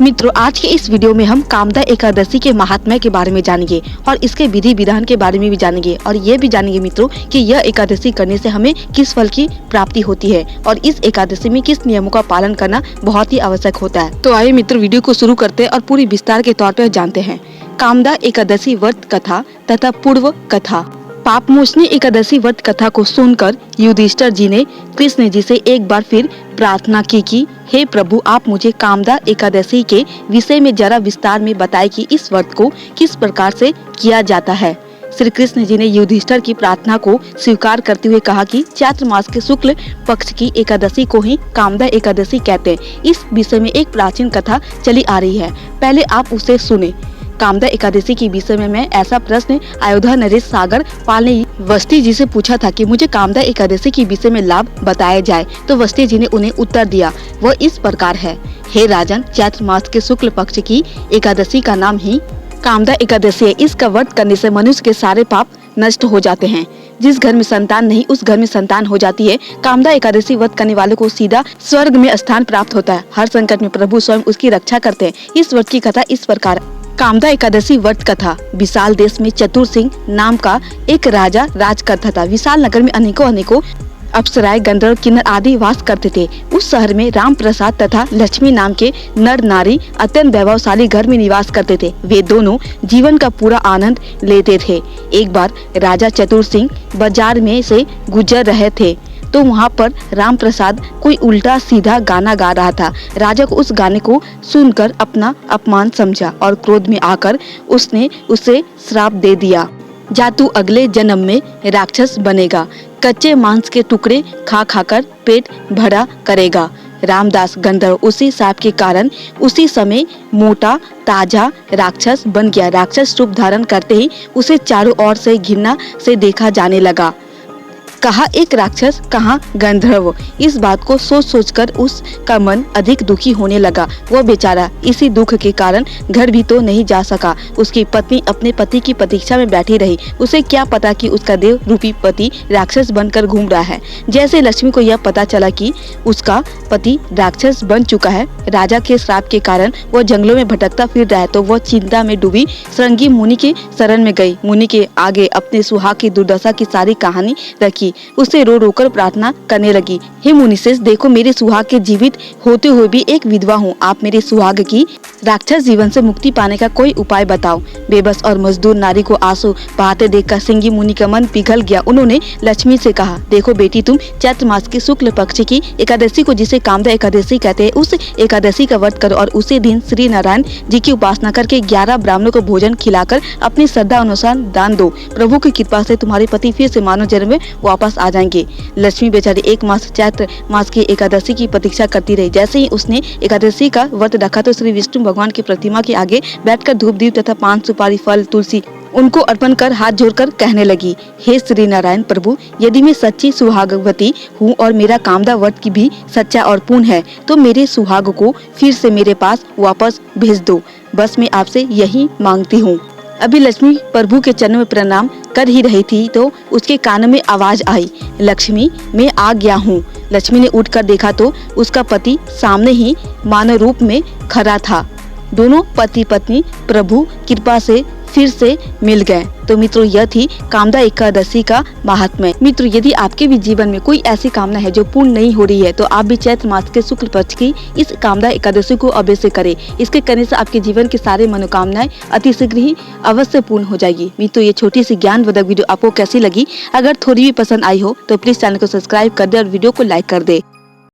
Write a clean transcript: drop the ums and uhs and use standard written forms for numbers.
मित्रों, आज के इस वीडियो में हम कामदा एकादशी के महात्म्य के बारे में जानेंगे और इसके विधि विधान के बारे में भी जानेंगे और ये भी जानेंगे मित्रों कि यह एकादशी करने से हमें किस फल की प्राप्ति होती है और इस एकादशी में किस नियमों का पालन करना बहुत ही आवश्यक होता है। तो आइए मित्रों, वीडियो को शुरू करते हैं और पूरी विस्तार के तौर पर जानते हैं कामदा एकादशी व्रत कथा तथा पूर्व कथा। पापमोचनी एकादशी व्रत कथा को सुनकर युधिष्ठिर जी ने कृष्ण जी से एक बार फिर प्रार्थना की कि हे प्रभु, आप मुझे कामदा एकादशी के विषय में जरा विस्तार में बताएं कि इस व्रत को किस प्रकार से किया जाता है। श्री कृष्ण जी ने युधिष्ठिर की प्रार्थना को स्वीकार करते हुए कहा कि चैत्र मास के शुक्ल पक्ष की एकादशी को ही कामदा एकादशी कहते हैं। इस विषय में एक प्राचीन कथा चली आ रही है, पहले आप उसे सुने। कामदा एकादशी के विषय में मैं ऐसा प्रश्न अयोध्या नरेश सागर पाल ने वस्ती जी से पूछा था कि मुझे कामदा एकादशी के विषय में लाभ बताया जाए, तो वस्ती जी ने उन्हें उत्तर दिया, वह इस प्रकार है। हे राजन, चैत्र मास के शुक्ल पक्ष की एकादशी का नाम ही कामदा एकादशी है। इसका व्रत करने से मनुष्य के सारे पाप नष्ट हो जाते हैं। जिस घर में संतान नहीं उस घर में संतान हो जाती है। कामदा एकादशी व्रत करने वालों को सीधा स्वर्ग में स्थान प्राप्त होता है। हर संकट में प्रभु स्वयं उसकी रक्षा करते हैं। इस व्रत की कथा इस प्रकार। कामदा एकादशी व्रत कथा। विशाल देश में चतुर सिंह नाम का एक राजा राज करता था। विशाल नगर में अनेकों अप्सराएं, गंधर्व, किन्नर आदि वास करते थे। उस शहर में राम प्रसाद तथा लक्ष्मी नाम के नर नारी अत्यंत वैभवशाली घर में निवास करते थे। वे दोनों जीवन का पूरा आनंद लेते थे। एक बार राजा चतुर सिंह बाजार में से गुजर रहे थे तो वहाँ पर राम प्रसाद कोई उल्टा सीधा गाना गा रहा था। राजा को उस गाने को सुनकर अपना अपमान समझा और क्रोध में आकर उसने उसे श्राप दे दिया, जा तू अगले जन्म में राक्षस बनेगा, कच्चे मांस के टुकड़े खा खाकर पेट भरा करेगा। रामदास गंधर्व उसी शाप के कारण उसी समय मोटा ताजा राक्षस बन गया। राक्षस रूप धारण करते ही उसे चारों ओर से घृणा से देखा जाने लगा। कहाँ एक राक्षस, कहाँ गंधर्व। इस बात को सोच सोचकर उसका मन अधिक दुखी होने लगा। वह बेचारा इसी दुख के कारण घर भी तो नहीं जा सका। उसकी पत्नी अपने पति की प्रतीक्षा में बैठी रही। उसे क्या पता कि उसका देव रूपी पति राक्षस बनकर घूम रहा है। जैसे लक्ष्मी को यह पता चला कि उसका पति राक्षस बन चुका है, राजा के श्राप के कारण वह जंगलों में भटकता फिर रहा है, तो वह चिंता में डूबी श्रृंगी मुनि के शरण में गई। मुनि के आगे अपने सुहाग की दुर्दशा की सारी कहानी रखी। उसे रो रो कर प्रार्थना करने लगी, हे मुनिश्रेष्ठ, देखो मेरे सुहाग के जीवित होते हुए भी एक विधवा हूँ। आप मेरे सुहाग की राक्षस जीवन से मुक्ति पाने का कोई उपाय बताओ। बेबस और मजदूर नारी को आंसू बहाते देखकर श्रृंगी मुनि का मन पिघल गया। उन्होंने लक्ष्मी से कहा, देखो बेटी, तुम चैत्र मास की शुक्ल पक्ष की एकादशी को, जिसे कामदा एकादशी कहते हैं, उस एकादशी का व्रत करो और उसी दिन श्री नारायण जी की उपासना करके 11 ब्राह्मणों को भोजन खिलाकर अपनी श्रद्धा अनुसार दान दो। प्रभु की कृपा से तुम्हारे पति फिर से मानव जन्म में वापस आ जाएंगे। लक्ष्मी बेचारी एक मास चैत्र मास की एकादशी की प्रतीक्षा करती रही। जैसे ही उसने एकादशी का व्रत रखा तो श्री विष्णु भगवान की प्रतिमा के आगे बैठकर धूप दीप तथा पान सुपारी फल तुलसी उनको अर्पण कर हाथ जोड़कर कहने लगी, हे श्री नारायण प्रभु, यदि मैं सच्ची सुहागवती हूँ और मेरा कामदा व्रत की भी सच्चा और पूर्ण है तो मेरे सुहाग को फिर से मेरे पास वापस भेज दो। बस मैं आपसे यही मांगती हूँ। अभी लक्ष्मी प्रभु के चरणों में प्रणाम कर ही रही थी तो उसके कान में आवाज आई, लक्ष्मी, मैं आ गया हूँ। लक्ष्मी ने उठकर देखा तो उसका पति सामने ही मानव रूप में खड़ा था। दोनों पति पत्नी प्रभु कृपा से फिर से मिल गए। तो मित्रों, यह थी कामदा एकादशी का महात्म्य। मित्रों, यदि आपके भी जीवन में कोई ऐसी कामना है जो पूर्ण नहीं हो रही है तो आप भी चैत्र मास के शुक्ल पक्ष की इस कामदा एकादशी को अवश्य करें। इसके करने से आपके जीवन की सारी मनोकामनाएं अतिशीघ्र ही अवश्य पूर्ण हो जाएगी। मित्रों, ये छोटी सी ज्ञानवर्धक वीडियो आपको कैसी लगी? अगर थोड़ी भी पसंद आई हो तो प्लीज चैनल को सब्सक्राइब कर दे और वीडियो को लाइक कर दे।